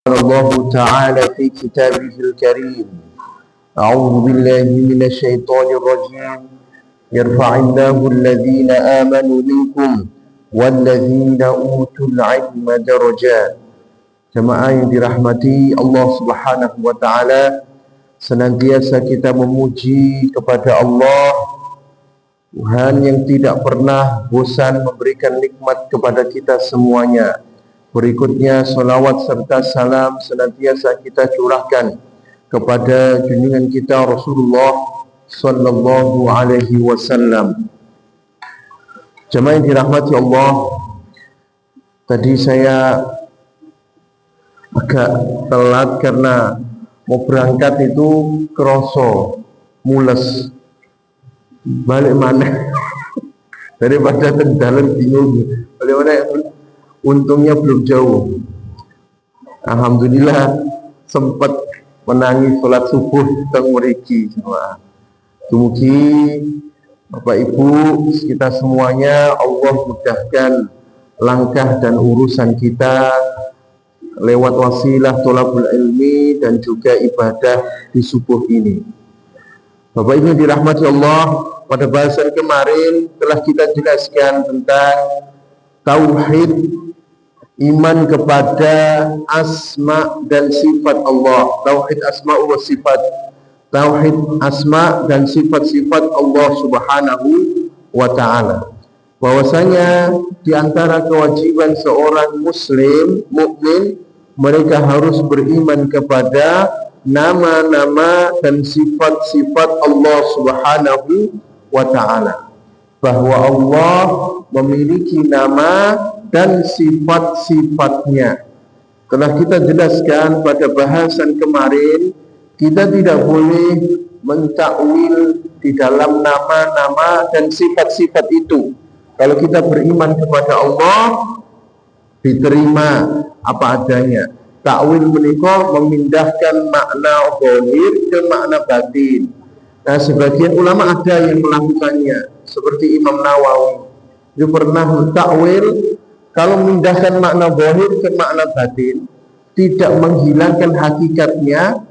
قال الله تعالى في كتابه الكريم: أعوذ بالله من الشيطان الرجيم. يرفع الله الذين آمنوا منكم والذين أوتوا العلم درجات. Jemaah yang dirahmati Allah Subhanahu wa Ta'ala, senantiasa kita memuji kepada Allah, Tuhan yang tidak pernah bosan memberikan nikmat kepada kita semuanya. Berikutnya salawat serta salam senantiasa kita curahkan kepada junjungan kita Rasulullah sallallahu alaihi wasallam. Jemaah yang dirahmati Allah, tadi saya agak telat karena mau berangkat itu kroso mules balik mana daripada terdalam bingung balik mana. Untungnya belum jauh. Alhamdulillah sempat menangis sholat subuh teng mriki. Mugi Bapak Ibu kita semuanya Allah mudahkan langkah dan urusan kita lewat wasilah thalabul ilmi dan juga ibadah di subuh ini. Bapak Ibu dirahmati Allah, pada bahasan kemarin telah kita jelaskan tentang tauhid, iman kepada asma dan sifat Allah, tauhid asma wa sifat, tauhid asma dan sifat-sifat Allah Subhanahu wa Ta'ala. Bahwasanya di antara kewajiban seorang muslim mukmin, mereka harus beriman kepada nama-nama dan sifat-sifat Allah Subhanahu wa Ta'ala, bahwa Allah memiliki nama dan sifat-sifatnya. Telah kita jelaskan pada bahasan kemarin, kita tidak boleh mentakwil di dalam nama-nama dan sifat-sifat itu. Kalau kita beriman kepada Allah, diterima apa adanya. Takwil menika memindahkan makna zahir ke makna batin. Nah, sebagian ulama ada yang melakukannya, seperti Imam Nawawi. Dia pernah mentakwil kalau memindahkan makna zahir ke makna batin, tidak menghilangkan hakikatnya.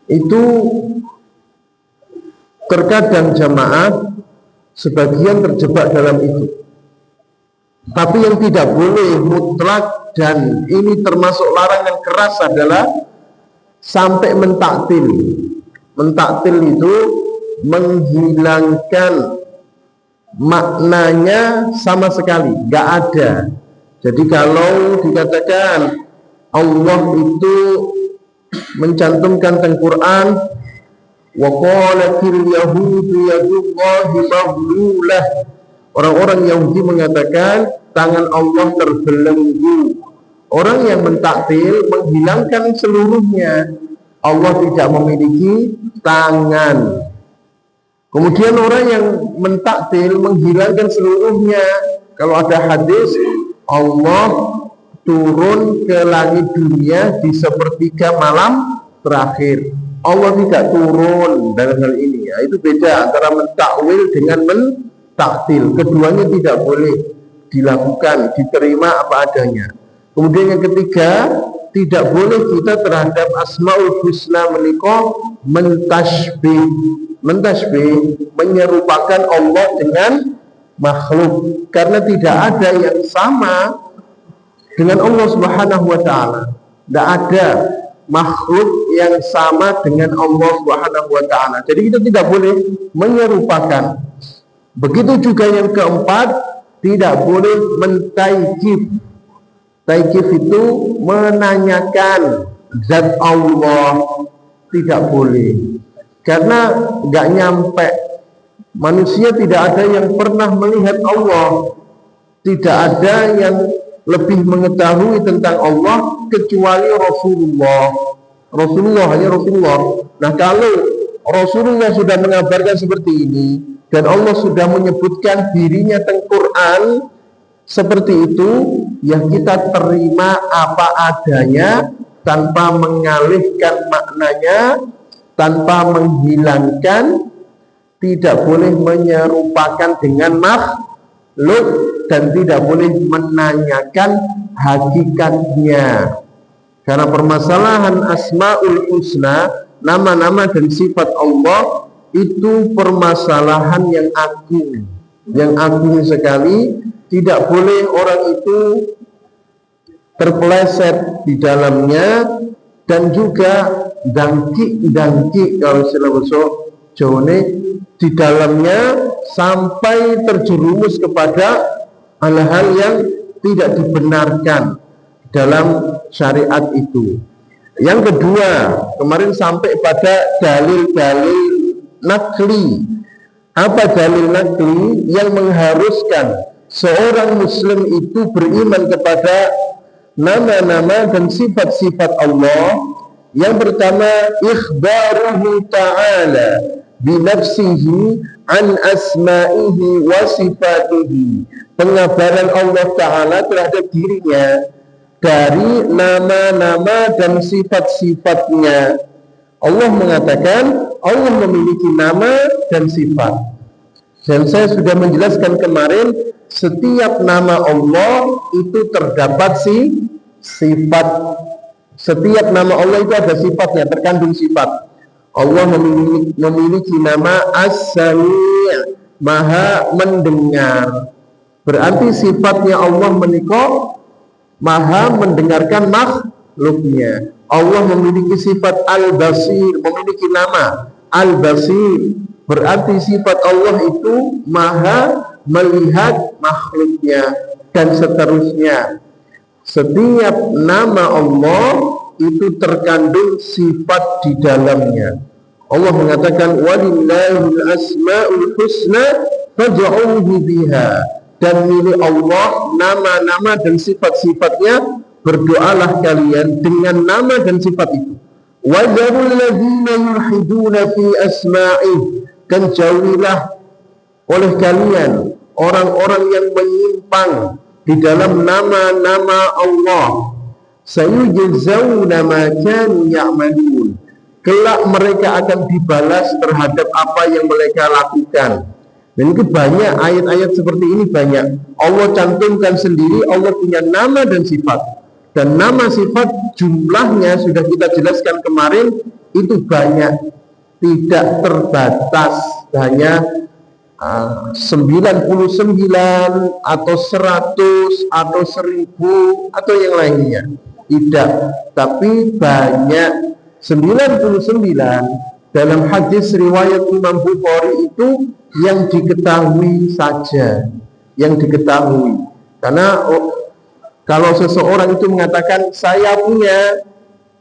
Itu terkadang jamaah sebagian terjebak dalam itu. Tapi yang tidak boleh mutlak, dan ini termasuk larangan keras, adalah sampai mentaktil. Mentaktil itu menghilangkan maknanya sama sekali, nggak ada. Jadi kalau dikatakan Allah itu mencantumkan dalam Quran, wa qalatil yahudu yadullahi maghlulah, orang-orang Yahudi mengatakan tangan Allah terbelenggu. Orang yang mentaktil menghilangkan seluruhnya. Allah tidak memiliki tangan. Kemudian orang yang mentaktil menghilangkan seluruhnya. Kalau ada hadis Allah turun ke langit dunia di sepertiga malam terakhir, Allah tidak turun dalam hal ini. Ya, itu beda antara mentakwil dengan mentaktil. Keduanya tidak boleh dilakukan, diterima apa adanya. Kemudian yang ketiga, tidak boleh kita terhadap Asmaul Husna menika mentasbih. Mentasbih, menyerupakan Allah dengan makhluk, karena tidak ada yang sama dengan Allah Subhanahu wa Ta'ala. Tidak ada makhluk yang sama dengan Allah Subhanahu wa Ta'ala. Jadi kita tidak boleh menyerupakan. Begitu juga yang keempat, tidak boleh mentaikif. Taikif itu menanyakan zat Allah, tidak boleh. Karena nggak nyampe. Manusia tidak ada yang pernah melihat Allah, tidak ada yang lebih mengetahui tentang Allah kecuali Rasulullah. Hanya Rasulullah. Nah, kalau Rasulullah sudah mengabarkan seperti ini dan Allah sudah menyebutkan dirinya tentang Quran seperti itu, ya kita terima apa adanya tanpa mengalihkan maknanya, tanpa menghilangkan, tidak boleh menyerupakan dengan makhluk, dan tidak boleh menanyakan hakikatnya. Karena permasalahan Asmaul Husna, nama-nama dan sifat Allah itu permasalahan yang agung sekali. Tidak boleh orang itu terpeleset di dalamnya, dan juga dangki kalau istilah bahasa Jawa di dalamnya sampai terjerumus kepada hal-hal yang tidak dibenarkan dalam syariat itu. Yang kedua, kemarin sampai pada dalil-dalil nakli. Apa dalil nakli yang mengharuskan seorang muslim itu beriman kepada nama-nama dan sifat-sifat Allah? Yang pertama, ikhbaruhu ta'ala binafsihi an asma'ihi wa sifatihi. Pengabaran Allah Ta'ala terhadap dirinya dari nama-nama dan sifat-sifatnya. Allah mengatakan Allah memiliki nama dan sifat. Dan saya sudah menjelaskan kemarin, setiap nama Allah itu terdapat sifat. Setiap nama Allah itu ada sifatnya, terkandung sifat. Allah memiliki nama As-Sami', Maha mendengar. Berarti sifatnya Allah menika Maha mendengarkan makhluknya. Allah memiliki sifat Al-Basir, memiliki nama Al-Basir. Berarti sifat Allah itu Maha melihat makhluknya, dan seterusnya. Setiap nama Allah itu terkandung sifat di dalamnya. Allah mengatakan walillahil asmaul husna fad'uuhu biha. Dan milik Allah nama-nama dan sifat-sifatnya, berdoalah kalian dengan nama dan sifat itu. Wadharul ladzina yulhiduna fi asma'ih. Dan jauhilah oleh kalian orang-orang yang menyimpang di dalam nama-nama Allah. Sayujzauna ma kanu ya'malun. Kelak mereka akan dibalas terhadap apa yang mereka lakukan. Dan itu banyak ayat-ayat seperti ini, banyak. Allah cantumkan sendiri Allah punya nama dan sifat. Dan nama sifat jumlahnya sudah kita jelaskan kemarin, itu banyak, tidak terbatas, hanya 99 atau 100 atau 1000 atau yang lainnya. Tidak, tapi banyak. 99 dalam hadis riwayat Imam Bukhari itu yang diketahui saja, yang diketahui. Karena kalau seseorang itu mengatakan saya punya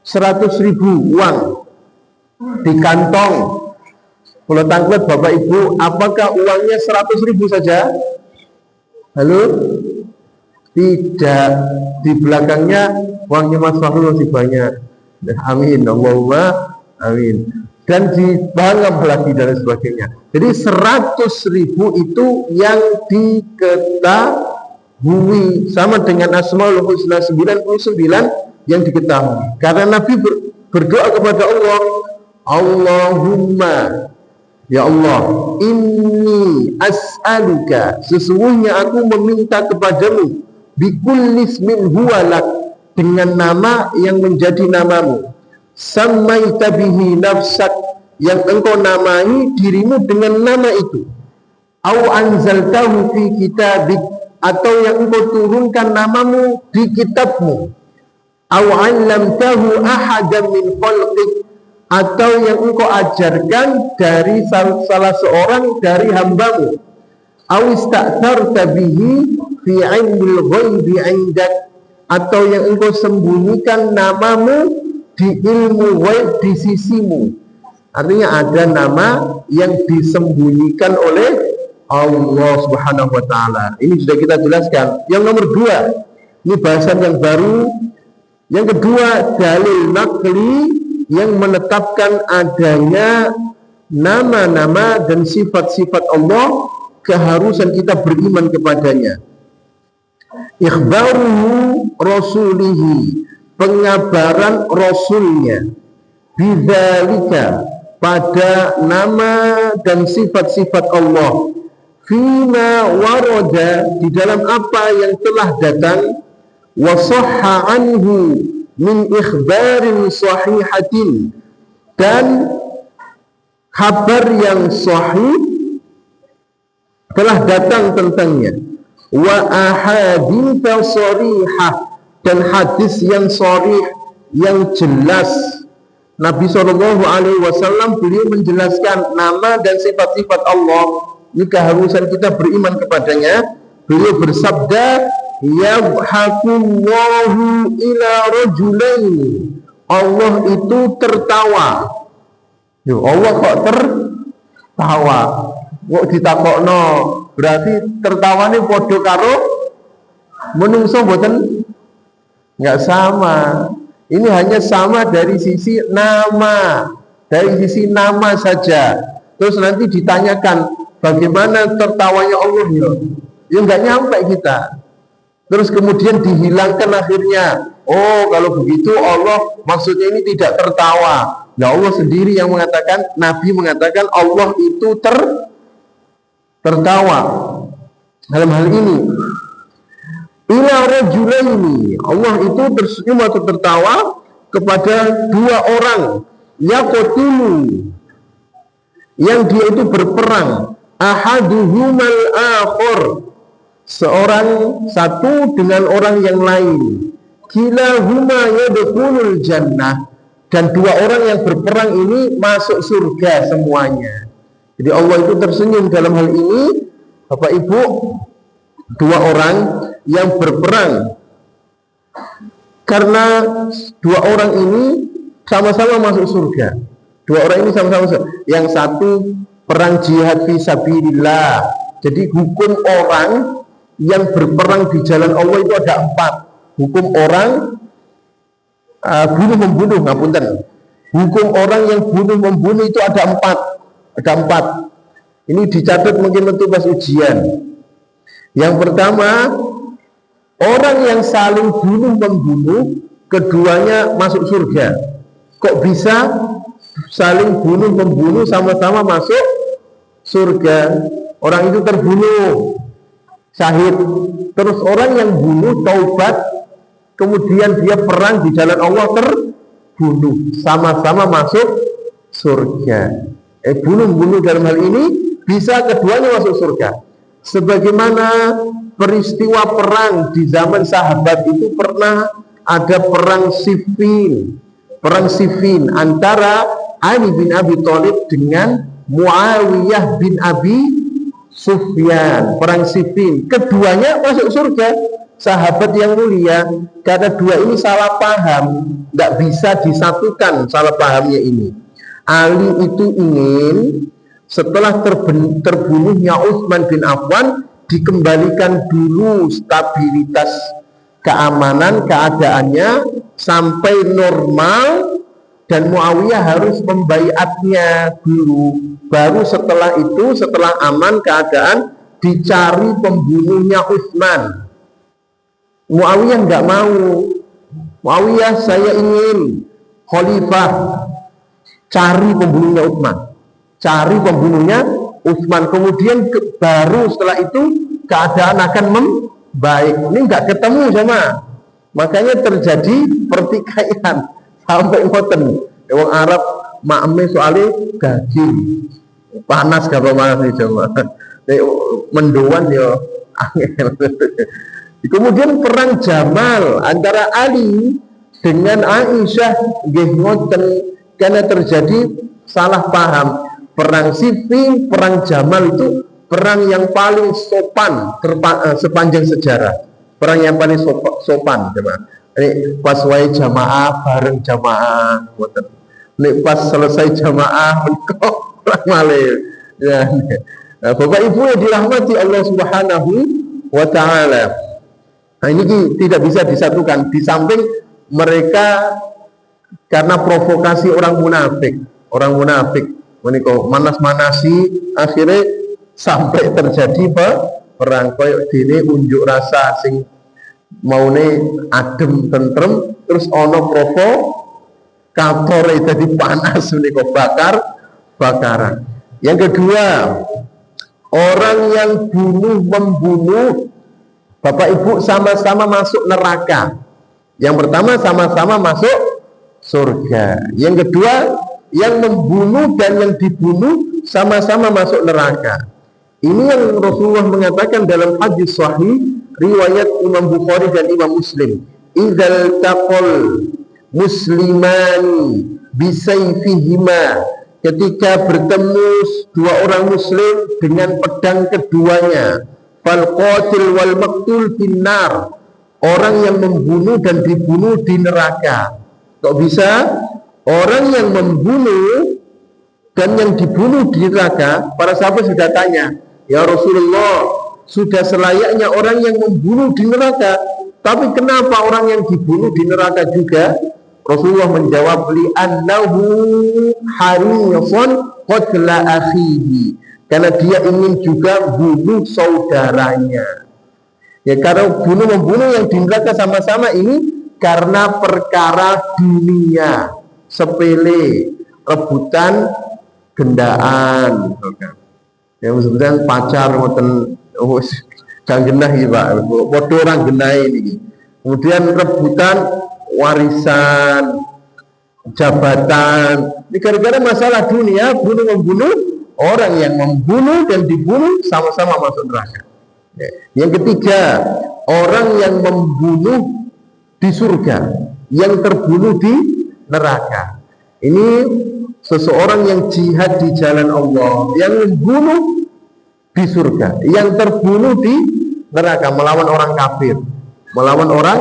100.000 uang di kantong, kalau tangklet Bapak Ibu, apakah uangnya 100.000 saja? Halo? Tidak, di belakangnya uangnya Mas Fahrul masih banyak. Amin, Allahumma amin. Dan dibangam lagi dan sebagainya. Jadi 100.000 itu yang diketahui, sama dengan Asmaul Husna 99 yang diketahui. Karena Nabi berdoa kepada Allah, Allahumma, ya Allah, inni as'aluka, sesungguhnya aku meminta kepadamu, bikullis min huwalak, dengan nama yang menjadi namamu, sammaita bihi nafsak, yang engkau namai dirimu dengan nama itu, au anzaltahu fi kitabik, atau yang engkau turunkan namamu di kitabmu, au 'allamtahu ahadan min khalqik, atau yang engkau ajarkan dari salah seorang dari hambamu, au ista'tharta bihi fi 'ilmil ghaibi 'indak, atau yang engkau sembunyikan namamu di ilmu ghaib di sisimu. Artinya ada nama yang disembunyikan oleh Allah Subhanahu wa ta'ala. Ini sudah kita jelaskan. Yang nomor 2, ini bahasan yang baru. Yang kedua, dalil nakli yang menetapkan adanya nama-nama dan sifat-sifat Allah, keharusan kita beriman kepadanya. Ikhbaruhu rasulihi, pengabaran rasulnya, bidzalika, pada nama dan sifat-sifat Allah, fima warada, di dalam apa yang telah datang, wa sahha anhu, min ikhbarin sahihatin, dan kabar yang sahih telah datang tentangnya, wa ahaditsa sharihah, dan hadis yang sharih, yang jelas. Nabi SAW beliau menjelaskan nama dan sifat-sifat Allah. Ini keharusan kita beriman kepadanya. Beliau bersabda, yadhakullahu ila rajulaini, Allah itu tertawa. Allah kok tertawa? Kok ditakokno? Berarti tertawanya podo karo menungso mboten? Enggak sama. Ini hanya sama dari sisi nama, dari sisi nama saja. Terus nanti ditanyakan bagaimana tertawanya Allah, ya enggak nyampe kita. Terus kemudian dihilangkan akhirnya. Oh, kalau begitu Allah maksudnya ini tidak tertawa. Nah, Allah sendiri yang mengatakan, Nabi mengatakan Allah itu tertawa. Dalam hal ini, ila rajulaini, Allah itu tersenyum atau tertawa kepada dua orang, yaqtulu, yang dia itu berperang, ahaduhumal akhir, seorang satu dengan orang yang lain, kilahuma yadkhulul jannah, dan dua orang yang berperang ini masuk surga semuanya. Jadi Allah itu tersenyum dalam hal ini, Bapak Ibu, dua orang yang berperang, karena dua orang ini sama-sama masuk surga. Dua orang ini sama-sama masuk. Yang satu perang jihad fisabilillah. Jadi hukum orang yang berperang di jalan Allah itu ada 4. Hukum orang bunuh-membunuh, ngapunten. Hukum orang yang bunuh-membunuh itu ada 4. Ada 4. Ini dicatat mungkin untuk pas ujian. Yang pertama, orang yang saling bunuh-membunuh, keduanya masuk surga. Kok bisa saling bunuh-membunuh sama-sama masuk surga? Orang itu terbunuh, syahid. Terus orang yang bunuh taubat, kemudian dia perang di jalan Allah, terbunuh, sama-sama masuk surga. Bunuh-bunuh dalam hal ini bisa keduanya masuk surga. Sebagaimana peristiwa perang di zaman sahabat itu pernah ada perang Siffin antara Ali bin Abi Thalib dengan Muawiyah bin Abi Sufyan. Perang Siffin, keduanya masuk surga, sahabat yang mulia, karena dua ini salah paham, tidak bisa disatukan salah pahamnya ini. Ali itu ingin setelah terbunuhnya Utsman bin Affan dikembalikan dulu stabilitas keamanan keadaannya sampai normal, dan Muawiyah harus membaiatnya dulu. Baru setelah itu, setelah aman keadaan, dicari pembunuhnya Utsman. Muawiyah nggak mau. Muawiyah, saya ingin khalifah, cari pembunuhnya Utsman. Cari pembunuhnya Utsman, kemudian baru setelah itu keadaan akan membaik. Ini nggak ketemu sama, makanya terjadi pertikaian sampai ngoten. Wong Arab makme soalnya daging panas gak panas nih coba. Mendoan ya angel. Kemudian perang Jamal antara Ali dengan Aisyah nggih ngoten, karena terjadi salah paham. Perang Siffin, perang Jamal itu perang yang paling sopan sepanjang sejarah. Perang yang paling sopan, teman. Ini pas wae jamaah bareng jamaah, ini pas selesai jamaah mentok malih. Ya, nah, Bapak Ibu yang dirahmati Allah Subhanahu wa Ta'ala. Nah, ini tidak bisa disatukan. Di samping mereka karena provokasi orang munafik. Menika manas-manasi, akhirnya sampai terjadi perang koyok dene unjuk rasa sing maune adem tentrem, terus ono provokator jadi panas menika bakaran. Yang kedua, orang yang membunuh Bapak Ibu sama-sama masuk neraka. Yang pertama sama-sama masuk surga. Yang kedua, yang membunuh dan yang dibunuh sama-sama masuk neraka. Ini yang Rasulullah mengatakan dalam hadis sahih riwayat Imam Bukhari dan Imam Muslim. Idzal taqal muslimani bisayfihima, ketika bertemu dua orang muslim dengan pedang keduanya, fal qatil wal maqtul finnar, orang yang membunuh dan dibunuh di neraka. Kok bisa orang yang membunuh dan yang dibunuh di neraka? Para sahabat sudah tanya, ya Rasulullah, sudah selayaknya orang yang membunuh di neraka, tapi kenapa orang yang dibunuh di neraka juga? Rasulullah menjawab, li'annahu harisun qatla akhihi, karena dia ingin juga bunuh saudaranya. Ya, karena membunuh yang di neraka sama-sama ini karena perkara dunia sepele, rebutan gendaan, yang disebutkan pacar ngoten gak genah iki Pak, padha orang genah ini. Kemudian rebutan warisan, jabatan. Ini gara-gara masalah dunia, bunuh-membunuh, orang yang membunuh dan dibunuh sama-sama masuk neraka. Yang ketiga, orang yang membunuh di surga, yang terbunuh di neraka. Ini seseorang yang jihad di jalan Allah, yang membunuh di surga, yang terbunuh di neraka, melawan orang kafir, melawan orang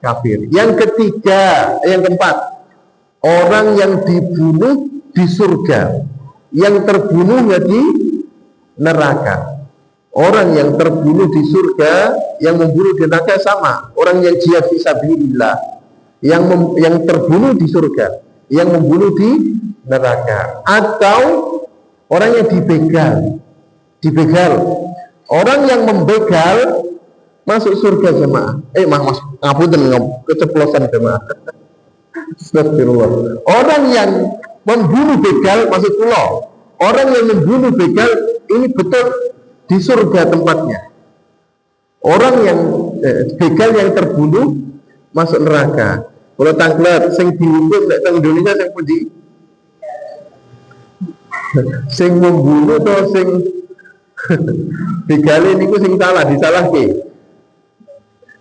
kafir. Yang ketiga, yang keempat, orang yang dibunuh di surga, yang terbunuhnya di neraka. Orang yang terbunuh di surga, yang membunuh di neraka sama. Orang yang jihad fisabilillah, yang terbunuh di surga, yang membunuh di neraka. Atau orang yang dibegal. Orang yang membegal masuk surga jemaah. Mas, ngapunten keceplosan jemaah. Astagfirullah. Orang yang membunuh begal masuk pulau. Orang yang membunuh begal ini betul di surga tempatnya. Orang yang begal yang terbunuh masuk neraka. Kalau tangklet sing dihukum nek teng Indonesia sing pundi? Sing membunuh atau sing begale niku sing salah, disalahke.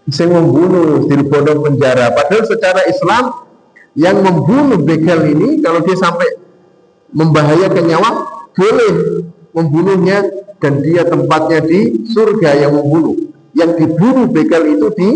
Sing membunuh dibono penjara. Padahal secara Islam yang membunuh begal ini kalau dia sampai membahayakan nyawa boleh membunuhnya, dan dia tempatnya di surga yang membunuh. Yang dibunuh begal itu di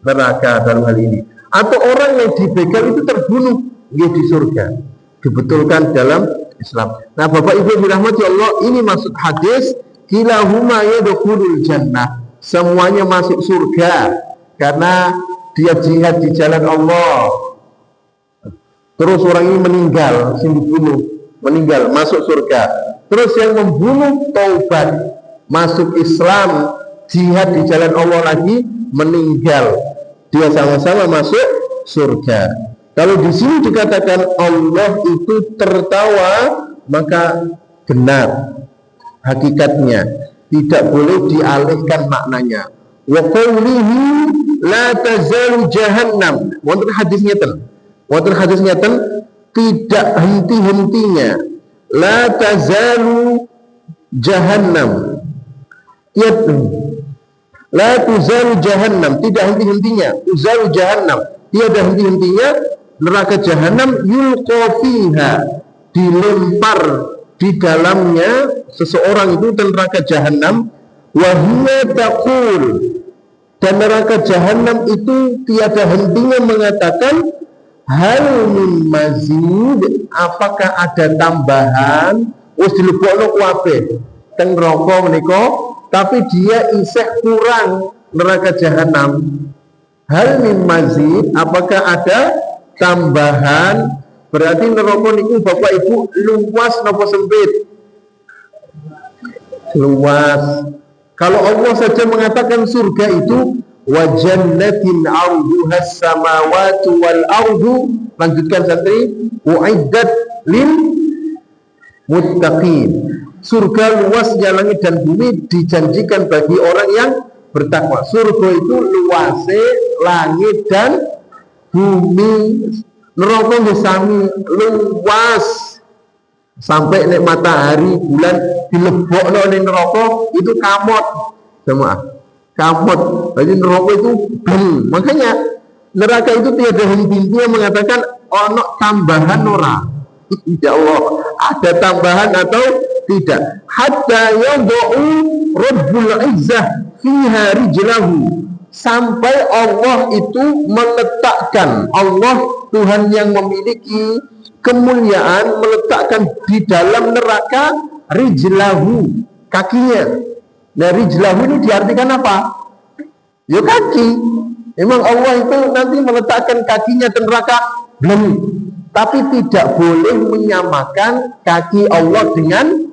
neraka dalam hal ini. Atau orang yang dibegal itu terbunuh di surga. Dibetulkan dalam Islam. Nah, Bapak Ibu dirahmati Allah, ini maksud hadis kilahuma yadkhulul jannah. Semuanya masuk surga karena dia jihad di jalan Allah. Terus orang ini meninggal, sing dibunuh, meninggal masuk surga. Terus yang membunuh taubat, masuk Islam, jihad di jalan Allah lagi, meninggal, dia sama-sama masuk surga. Kalau di sini dikatakan Allah itu tertawa, maka benar hakikatnya, tidak boleh dialihkan maknanya. Wa qawlihi la tazalu jahannam. Wonten hadisnya tidak henti-hentinya. La tazalu jahannam. La tuzalu jahannam, tidak henti-hentinya. Tuzalu jahannam, tiada henti-hentinya neraka jahannam. Yulqa fiha, dilempar di dalamnya seseorang itu dan neraka jahannam. Wa hiya taqul, dan neraka jahannam itu tiada hentinya mengatakan, hal min mazid, apakah ada tambahan? Wis dilebokno kuwabe teng neraka menika, tapi dia isih kurang neraka jahanam. Hal min mazid, apakah ada tambahan? Berarti neraka niku Bapak Ibu luas napa sempit? Luas. Kalau Allah saja mengatakan surga itu wa jannatin 'arduhas samawati wal ardu, lanjutkan santri, uiddat lil muttaqin. Surga luasnya langit dan bumi dijanjikan bagi orang yang bertakwa. Surga itu luasnya langit dan bumi, neraka nggih sami luas. Sampai nek matahari, bulan dilebokno ning neraka itu kamot. Jemaah. Kamot. Jadi neraka itu bel. Makanya neraka itu tiada henti-hentinya mengatakan ono tambahan ora. Ya Allah, ada tambahan atau tidak? Hatta yad'u Rabbul Izzah fiha rijlahu, sampai Allah itu meletakkan, Allah Tuhan yang memiliki kemuliaan meletakkan di dalam neraka rijlahu, kakinya. Nah, rijlahu ini diartikan apa? Ya kaki. Memang Allah itu nanti meletakkan kakinya di neraka, belum. Tapi tidak boleh menyamakan kaki Allah dengan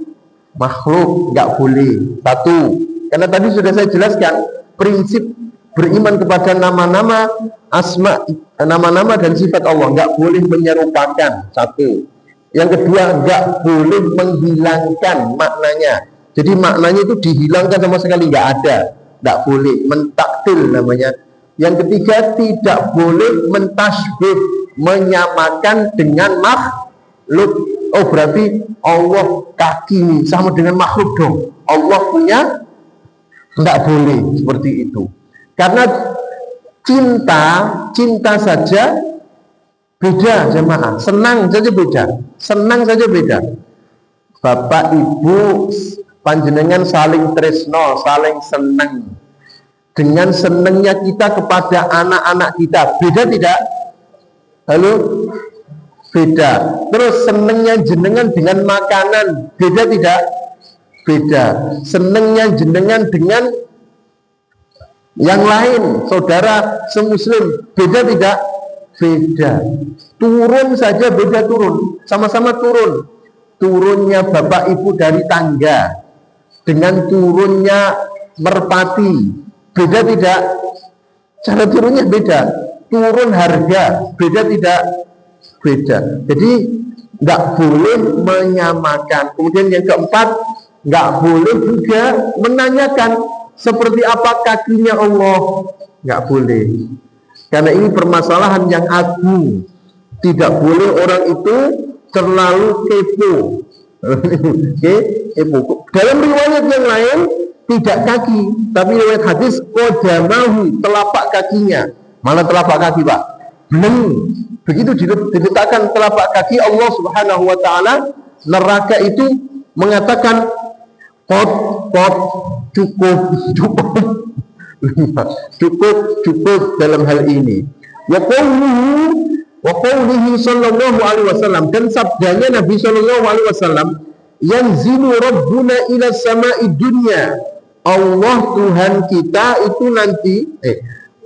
makhluk, nggak boleh. Satu, karena tadi sudah saya jelaskan prinsip beriman kepada nama-nama, asma, nama-nama dan sifat Allah, nggak boleh menyerupakan. Satu. Yang kedua, nggak boleh menghilangkan maknanya. Jadi maknanya itu dihilangkan sama sekali, nggak ada, nggak boleh. Mentaktil namanya. Yang ketiga, tidak boleh mentasbih, menyamakan dengan makhluk. Oh, berarti Allah kaki sama dengan makhluk dong. Allah punya, tidak boleh seperti itu. Karena cinta saja beda jemaah. Senang saja beda. Senang saja beda. Bapak Ibu panjenengan saling tresno, saling senang. Dengan senangnya kita kepada anak-anak kita, beda tidak? Halo? Beda. Terus senangnya jenengan dengan makanan, beda tidak? Beda. Senangnya jenengan dengan yang lain, saudara semuslim, beda tidak? Beda. Turun saja beda turun, sama-sama turun. Turunnya Bapak Ibu dari tangga dengan turunnya merpati, beda tidak? Cara turunnya beda. Turun harga, beda tidak? Beda. Jadi nggak boleh menyamakan. Kemudian yang keempat, nggak boleh juga menanyakan seperti apa kakinya Allah. Nggak boleh. Karena ini permasalahan yang agung. Tidak boleh orang itu terlalu kepo. Kepo. Dalam riwayat yang lain tidak kaki, tapi riwayat hadis qadamahu, telapak kakinya. Mana telapak kaki, Pak? Belum. Begitu diletakkan telapak kaki Allah Subhanahu wa taala, neraka itu mengatakan pot cukup dalam hal ini. Wa qawluhu sallallahu alaihi wasallam, dan sabdanya Nabi sallallahu alaihi wasallam, yanzilu rabbuna ila sama'i dunya. Allah Tuhan kita itu nanti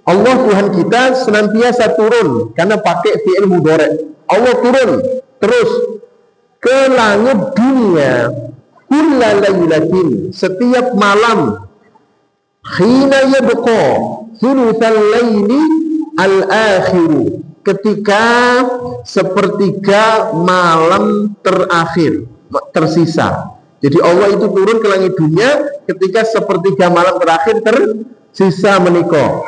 Allah Tuhan kita senantiasa turun, karena pakai fi'il mudhari'. Allah turun terus ke langit dunia kullalailatin, setiap malam. Khina yabqa thulutsal laili al-akhir, ketika sepertiga malam terakhir tersisa. Jadi Allah itu turun ke langit dunia ketika sepertiga malam terakhir tersisa menika.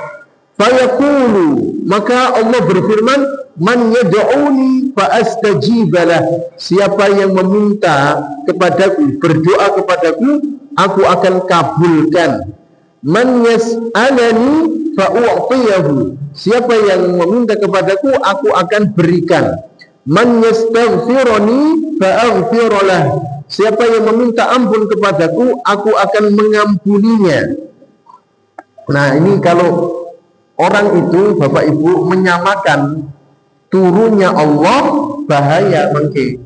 Fayaqulu, maka Allah berfirman, man yad'uni fa astajibalah, siapa yang meminta kepadaku, berdoa kepadaku, aku akan kabulkan. Man yas'alani fa u'tiyahu, siapa yang meminta kepadaku, aku akan berikan. Man yastaghfiruni fa aghfirlah, siapa yang meminta ampun kepadaku, aku akan mengampuninya. Nah, ini kalau orang itu, Bapak Ibu, menyamakan turunnya Allah, bahaya mungkin.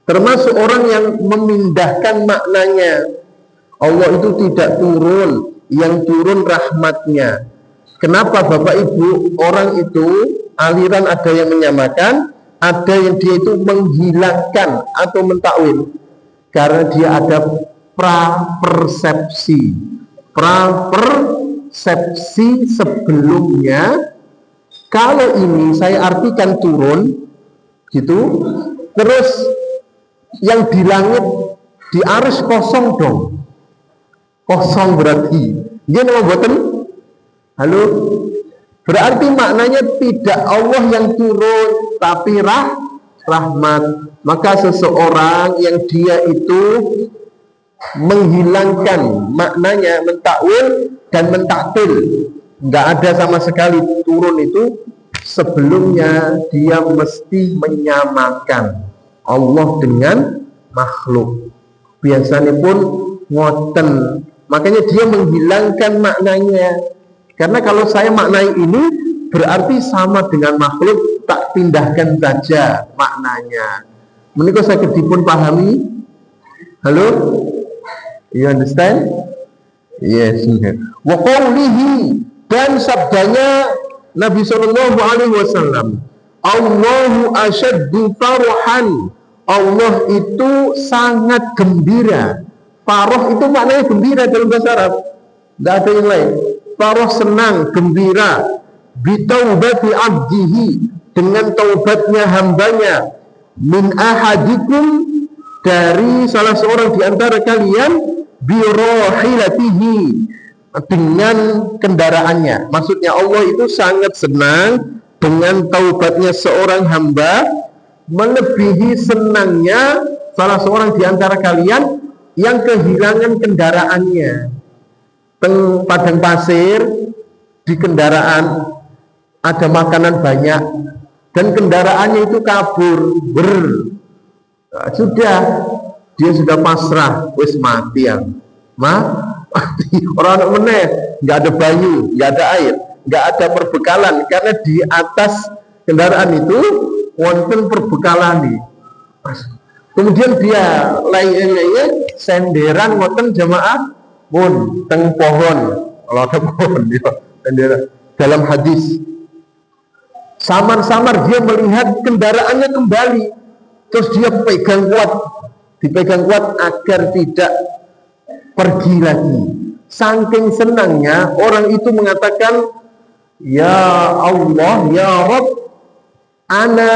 Termasuk orang yang memindahkan maknanya. Allah itu tidak turun, yang turun rahmatnya. Kenapa Bapak Ibu? Orang itu aliran ada yang menyamakan, ada yang dia itu menghilangkan atau mentakwil. Karena dia ada prapersepsi sebelumnya. Kalau ini saya artikan turun gitu, terus yang di langit di arsy kosong dong, kosong berarti dia nama buatan. Halo, Berarti maknanya tidak Allah yang turun, tapi rahmat. Maka seseorang yang dia itu menghilangkan maknanya, mentakwil dan mentaktil, nggak ada sama sekali turun itu, sebelumnya dia mesti menyamakan Allah dengan makhluk. Biasanya pun ngoten, makanya dia menghilangkan maknanya. Karena kalau saya maknai ini berarti sama dengan makhluk, tak pindahkan saja maknanya. Menikah saya kedipun pahami? Halo? You understand? Yes. Wa qawlihi, dan sabdanya Nabi Shallallahu Alaihi Wasallam, Allahu asyaddu farhan, Allah itu sangat gembira. Farah itu maknanya gembira dalam bahasa Arab, tidak ada yang lain. Farah senang, gembira, bitaubati abdihi, dengan taubatnya hambanya, min ahadikum, dari salah seorang di antara kalian, birahilatihi, dengan kendaraannya. Maksudnya Allah itu sangat senang dengan taubatnya seorang hamba, melebihi senangnya salah seorang di antara kalian yang kehilangan kendaraannya. Teng padang pasir, di kendaraan ada makanan banyak dan kendaraannya itu kabur, sudah dia sudah pasrah, wis mati ya, mati. Orang meneh, nggak ada banyu, nggak ada air, nggak ada perbekalan, karena di atas kendaraan itu wonten perbekalan nih. Kemudian dia lainnya senderan wonten jamaah pun teng pohon, kalau ada pohon dia senderan. Dalam hadis, samar-samar dia melihat kendaraannya kembali, terus dia dipegang kuat agar tidak pergi lagi. Saking senangnya orang itu mengatakan, ya Allah, ya Rabb, ana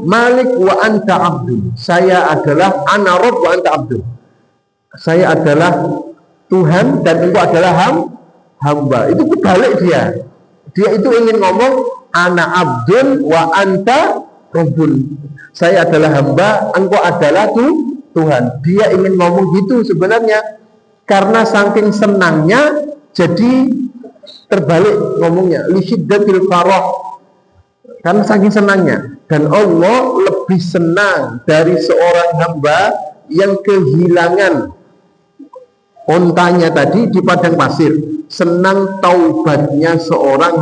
malik wa anta abdun. Saya adalah ana Rabb wa anta abdun. Saya adalah Tuhan dan engkau adalah hamba. Itu kebalik dia. Dia itu ingin ngomong ana abdun wa anta rabbun. Saya adalah hamba, engkau adalah Tuhan. Dia ingin ngomong gitu sebenarnya, karena saking senangnya jadi terbalik ngomongnya, li syiddatil farah, karena saking senangnya. Dan Allah lebih senang dari seorang hamba yang kehilangan ontanya tadi di padang pasir, senang taubatnya seorang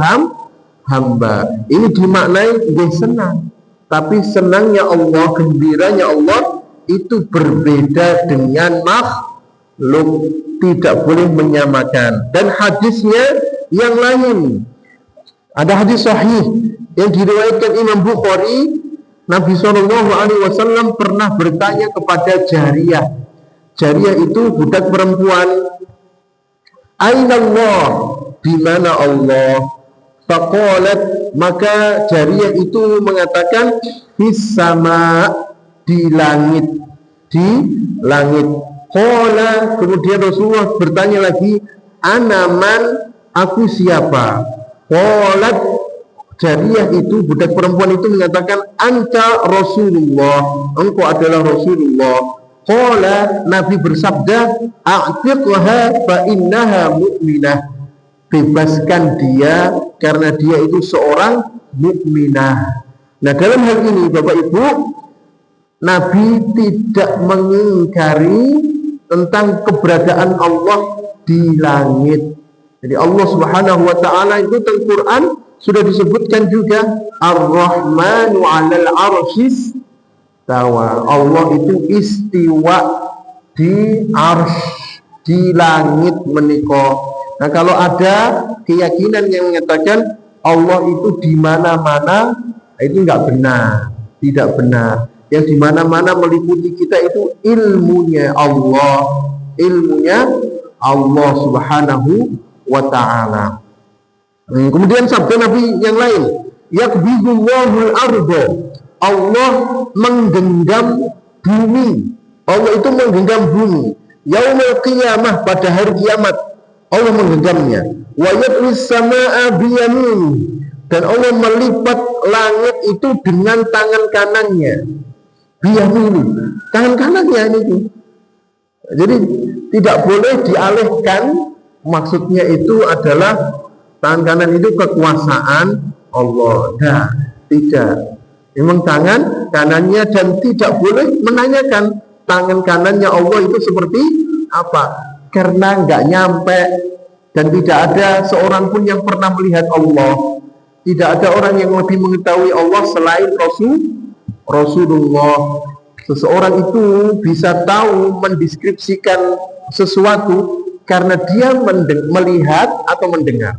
hamba. Ini dimaknai dia senang, tapi senangnya Allah, gembiranya Allah itu berbeda dengan makhluk, tidak boleh menyamakan. Dan hadisnya yang lain, ada hadis sahih yang diriwayatkan Imam Bukhari. Nabi SAW pernah bertanya kepada jariyah. Jariyah itu budak perempuan. Aina Allah, di mana Allah? Faqalat, maka jariyah itu mengatakan, fis sama, di langit, di langit. Qala, kemudian Rasulullah bertanya lagi, anaman, aku siapa? Qalat, jariyah itu, budak perempuan itu mengatakan, anta Rasulullah, engkau adalah Rasulullah. Qala, Nabi bersabda, a'tiqha fa innaha mu'minah, bebaskan dia karena dia itu seorang mukminah. Nah, dalam hal ini Bapak Ibu, Nabi tidak mengingkari tentang keberadaan Allah di langit. Jadi Allah Subhanahu wa taala itu dalam Quran sudah disebutkan juga, Ar-Rahmanu 'alal 'arsyis tawa. Allah itu istiwa di arsy, di langit menika. Nah, kalau ada keyakinan yang mengatakan Allah itu di mana-mana, itu enggak benar, tidak benar. Yang di mana-mana meliputi kita itu ilmunya Allah, ilmunya Allah Subhanahu wa taala. Kemudian sabda Nabi yang lain, yakbidullahul arda, Allah menggenggam bumi. Allah itu menggenggam bumi. Yaumul qiyamah, pada hari kiamat Allah menggenggamnya. Wa yatwis samaa biyamini, Dan Allah melipat langit itu dengan tangan kanannya. Biyamihi, tangan kanannya ini. Jadi tidak boleh dialihkan. Maksudnya itu adalah tangan kanan itu kekuasaan Allah. Nah, tidak. Memang tangan kanannya, dan tidak boleh menanyakan tangan kanannya Allah itu seperti apa, karena nggak nyampe, dan tidak ada seorang pun yang pernah melihat Allah. Tidak ada orang yang lebih mengetahui Allah selain Rasulullah. Seseorang itu bisa tahu mendeskripsikan sesuatu karena dia melihat atau mendengar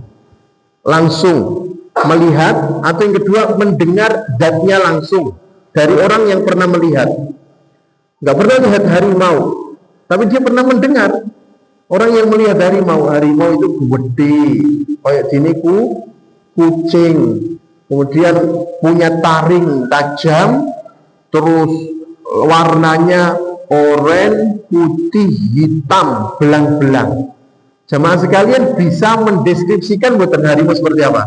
langsung, melihat, atau yang kedua mendengar zatnya langsung dari orang yang pernah melihat. Nggak pernah lihat harimau, tapi dia pernah mendengar orang yang melihat harimau. Harimau itu gede kayak gini, kucing, kemudian punya taring tajam, terus warnanya oranye, putih, hitam, belang-belang. Jamaah sekalian, bisa mendeskripsikan buatan harimau seperti apa?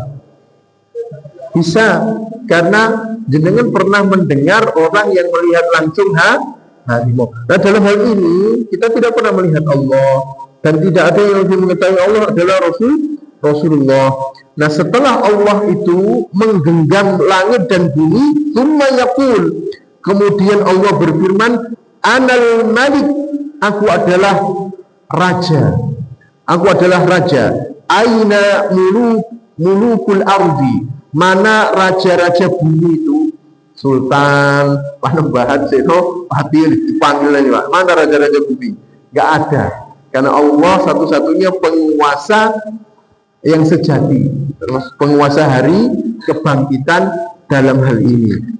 Bisa, karena jenengan pernah mendengar orang yang melihat langsung harimau. Nah, dalam hal ini kita tidak pernah melihat Allah, dan tidak ada yang lebih mengetahui Allah adalah Rasulullah. Nah, setelah Allah itu menggenggam langit dan bumi, tsumma yaqul, kemudian Allah berfirman, Anal Malik, aku adalah raja. Aku adalah raja. Aina mulukul ardi, mana raja-raja bumi itu? Sultan, Panembahan, Seno, Hadir, dipanggil ini, Pak. Mana raja-raja bumi? Gak ada. Karena Allah satu-satunya penguasa yang sejati, terus penguasa hari kebangkitan dalam hal ini.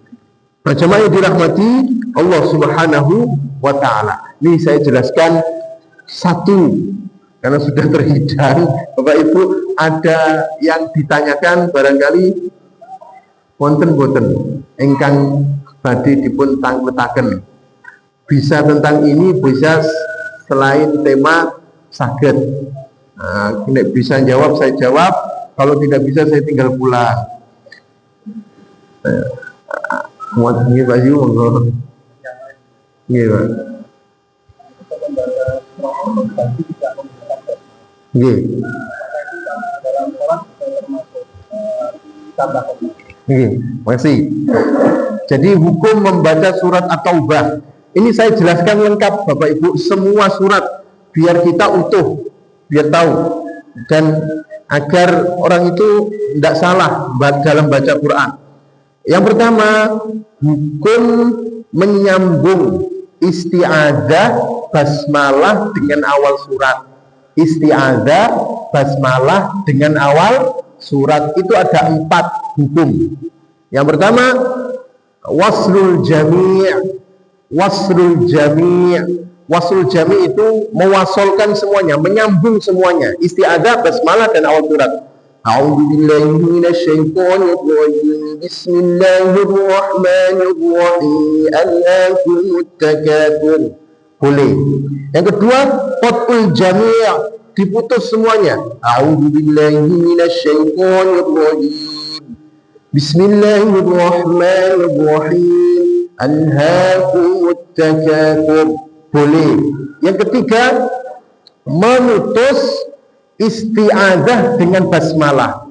Jemaah yang dirahmati Allah Subhanahu wa Ta'ala. Ini saya jelaskan satu, karena sudah terhidang. Bapak Ibu, ada yang ditanyakan barangkali wonten boten ingkang badhe dipun tangletaken. Bisa tentang ini, bisa selain tema saged. Nah, bisa jawab, saya jawab. Kalau tidak bisa, saya tinggal pulang. Muat ini Pak Yu, monggo. Nggih, Pak. Nggih. Nggih, makasih. Jadi hukum membaca surat At-Taubah. Ini saya jelaskan lengkap Bapak Ibu, semua surat, biar kita utuh, biar tahu, dan agar orang itu tidak salah dalam baca Quran. Yang pertama, hukum menyambung isti'adzah basmalah dengan awal surat. Isti'adzah basmalah dengan awal surat itu ada 4 hukum. Yang pertama, waslul jami'. Waslul jami'. Waslul jami' itu mewasolkan semuanya, menyambung semuanya. Isti'adzah, basmalah, dan awal surat. A'udzubillahi minasyaitonir rajim. Bismillahirrahmanirrahim. Alhaakumut takatsur. Boleh. Yang kedua, qat'ul jami', diputus semuanya. A'udzubillahi minasyaitonir rajim. Bismillahirrahmanirrahim. Alhaakumut takatsur. Boleh. Yang ketiga, memutus isti'adzah dengan basmalah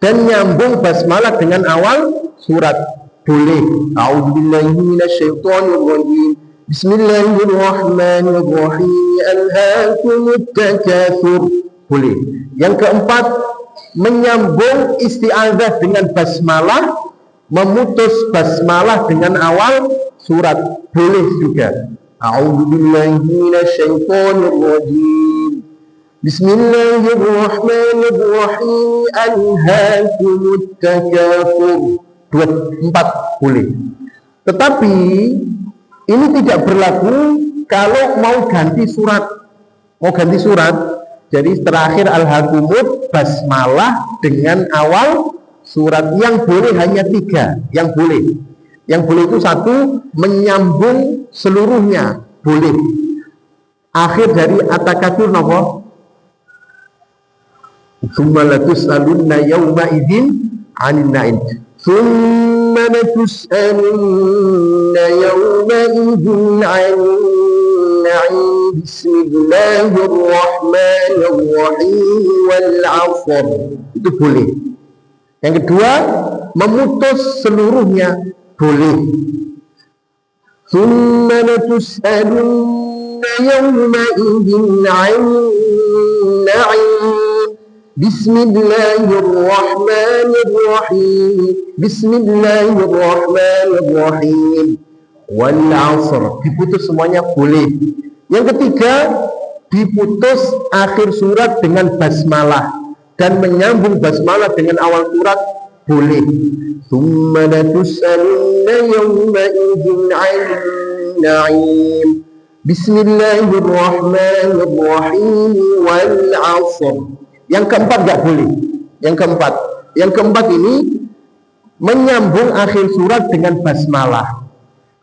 dan nyambung basmalah dengan awal surat. Boleh. A'udzubillahi minasyaitonir rajim. Bismillahirrahmanirrahim. Alhaakumut takatsur. Boleh. Yang keempat, menyambung isti'adzah dengan basmalah, memutus basmalah dengan awal surat. Boleh juga. A'udzubillahi minasyaitonir rajim. Bismillahirrahmanirrahim. Alhaakumut takatsur. 4 boleh. Tetapi ini tidak berlaku kalau mau ganti surat. Mau ganti surat, jadi terakhir alhaakumut basmalah dengan awal surat. Yang boleh hanya 3. Yang boleh itu 1, menyambung seluruhnya. Boleh. Akhir dari at-takatsur napa? Tsumma latus'alunna yauma idzin 'anil na'im. Thumma latus'alunna yawma idzin 'anil na'im. Bismillahirrahmanirrahim wal 'ashr. Itu boleh. Yang kedua, memutus seluruhnya boleh. Tsumma latus'alunna yawma idzin 'anil na'im. Bismillahirrahmanirrahim. Bismillahirrahmanirrahim. Wal 'ashr. Diputus semuanya boleh. Yang ketiga, diputus akhir surat dengan basmalah dan menyambung basmalah dengan awal surat boleh. Tsumma latus'alunna yawma idzin 'anil na'im. Bismillahirrahmanirrahim wal 'ashr. Yang keempat enggak boleh. Yang keempat ini menyambung akhir surat dengan basmalah.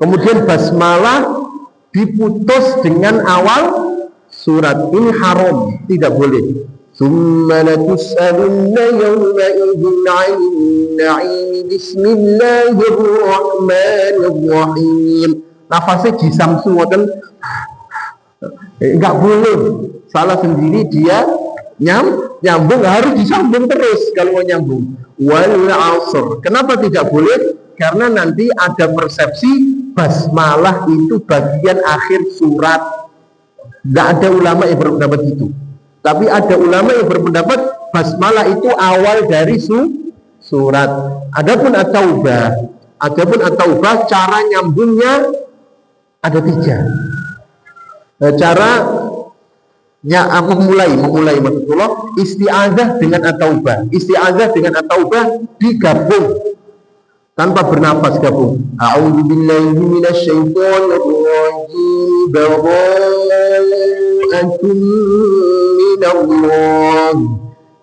Kemudian basmalah diputus dengan awal surat. Ini haram, tidak boleh. Tsumma latus'alunna yawma idzin 'anil na'im. Bismillahirrahmanirrahim. Nafasnya disamsu ngoten. Enggak boleh. Salah sendiri dia nyambung, harus disambung terus kalau mau nyambung. Wal 'ashr. Kenapa tidak boleh? Karena nanti ada persepsi basmalah itu bagian akhir surat. Enggak ada ulama yang berpendapat itu. Tapi ada ulama yang berpendapat basmalah itu awal dari surat. Adapun at-taubah cara nyambungnya ada 3. Caranya memulai maksudullah isti'adzah dengan at-taubah. Isti'adzah dengan at-taubah digabung tanpa bernapas, gabung. A'udzu billahi minasyaitonir rajim. Bara'atun minallah.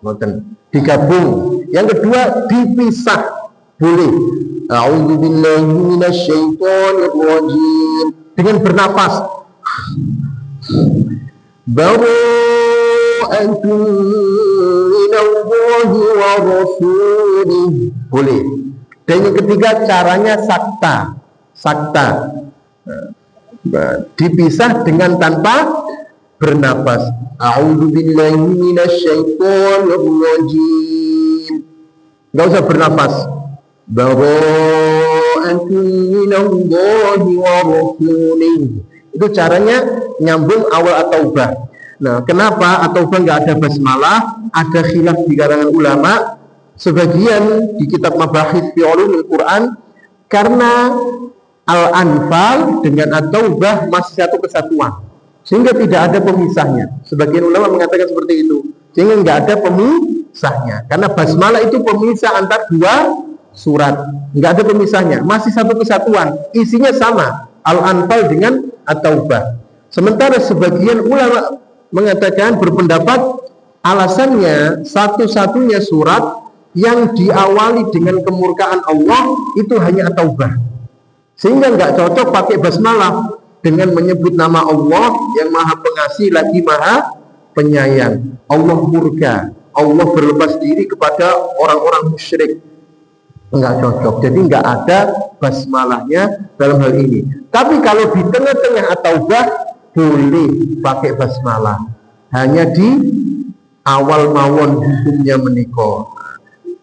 Ngoten. Digabung. Yang kedua dipisah. Boleh. A'udzu billahi minasyaitonir rajim. Dengan bernapas. Bara'atun minallahi wa rasulih. Boleh. Dan yang ketiga caranya sakta. Dipisah dengan tanpa bernapas. A'udzu billahi minasyaitonir rajim. Enggak usah bernapas. Bara'atun minallahi wa rasulih. Itu caranya nyambung awal at-taubah. Nah, kenapa at-taubah enggak ada basmalah? Ada khilaf di kalangan ulama. Sebagian di kitab Mabahith fi Ulumul Quran, karena Al-Anfal dengan at-taubah masih satu kesatuan, sehingga tidak ada pemisahnya. Sebagian ulama mengatakan seperti itu, sehingga nggak ada pemisahnya. Karena basmalah itu pemisah antar dua surat, nggak ada pemisahnya, masih satu kesatuan, isinya sama. Al-Anfal dengan at-taubah. Sementara sebagian ulama mengatakan, berpendapat alasannya satu-satunya surat yang diawali dengan kemurkaan Allah itu hanya at-taubah, sehingga nggak cocok pakai basmalah dengan menyebut nama Allah yang maha pengasih lagi maha penyayang. Allah murka, Allah berlepas diri kepada orang-orang musyrik, nggak cocok. Jadi nggak ada basmalahnya dalam hal ini. Tapi kalau di tengah-tengah at-taubah boleh pakai basmalah, hanya di awal mawon hukumnya menikah.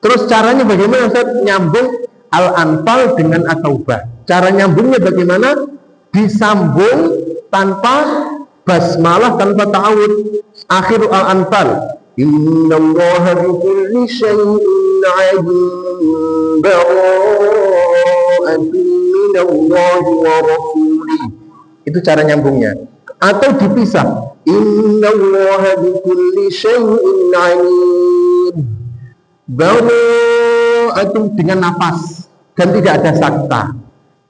Terus caranya bagaimana Ustaz? Nyambung Al-Anfal dengan at-taubah. Cara nyambungnya bagaimana? Disambung tanpa basmalah, tanpa ta'awud. Akhir Al-Anfal. Innallaha bikulli syai'in 'alim. Bara'atun minallahi wa rasulih. Itu cara nyambungnya. Atau dipisah. Innallaha bikulli syai'in 'alim. Bara'atun dengan nafas dan tidak ada sakta.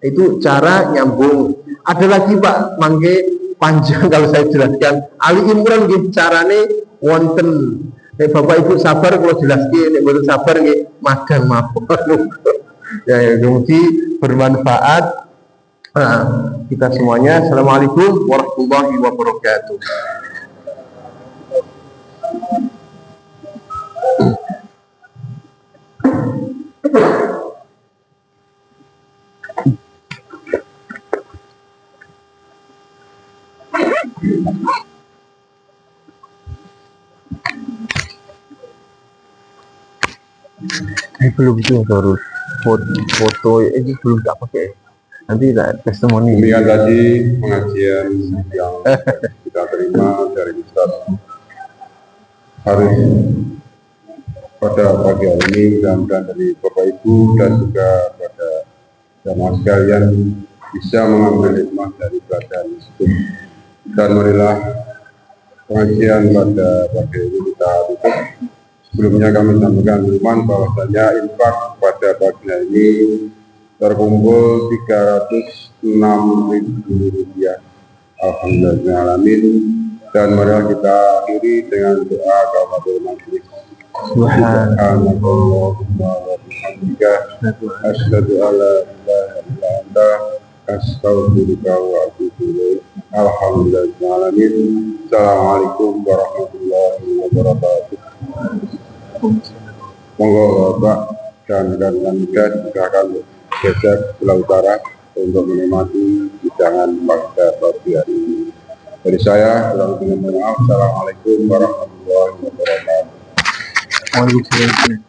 Itu cara nyambung. Ada lagi Pak, mangke panjang kalau saya jelaskan. Ali Imran nggih carane wonten. Bapak Ibu sabar kalau jelaskan, nek mboten sabar nggih madang mawon. Ya, mugi bermanfaat. Kita semuanya. Assalamualaikum warahmatullahi wabarakatuh. Belum tuh harus foto ini belum tak pakai. Nanti tak testimoni. Demikian tadi pengajian yang kita terima dari Ustaz Haris pada pagi hari ini, mudah-mudahan dari Bapak Ibu dan juga pada jamaah sekalian bisa mengambil hikmah dari pelajaran tersebut. Dan marilah pengajian pada pagi ini kita tutup. Sebelumnya kami sampaikan firman bahwasanya infak pada pagi hari ini terkumpul Rp306.000. Alhamdulillahirrahmanirrahim. Dan marilah kita akhiri dengan doa kafaratul majelis. Subhanallahumma wa bihamdika asyhadu an la ilaha illa anta astaghfiruka wa atubu ilaik. Alhamdulillahirrahmanirrahim. Assalamualaikum warahmatullahi wabarakatuh. Monggo Bapak dan rekan-rekan media silakan geser sebelah utara untuk menikmati hidangan pada pagi hari ini. Dari saya, kurang lebih mohon maaf. Assalamualaikum warahmatullahi wabarakatuh. Waalaikumsalam.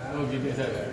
Oh gitu saya.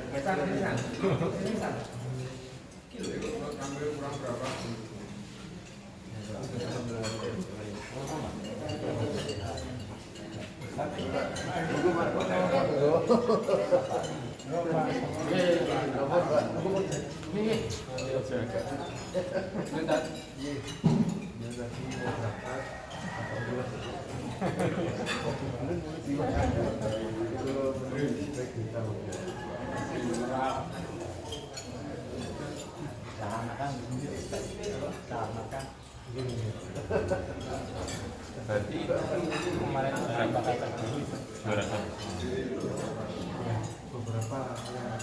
Berarti kemarin beberapa yang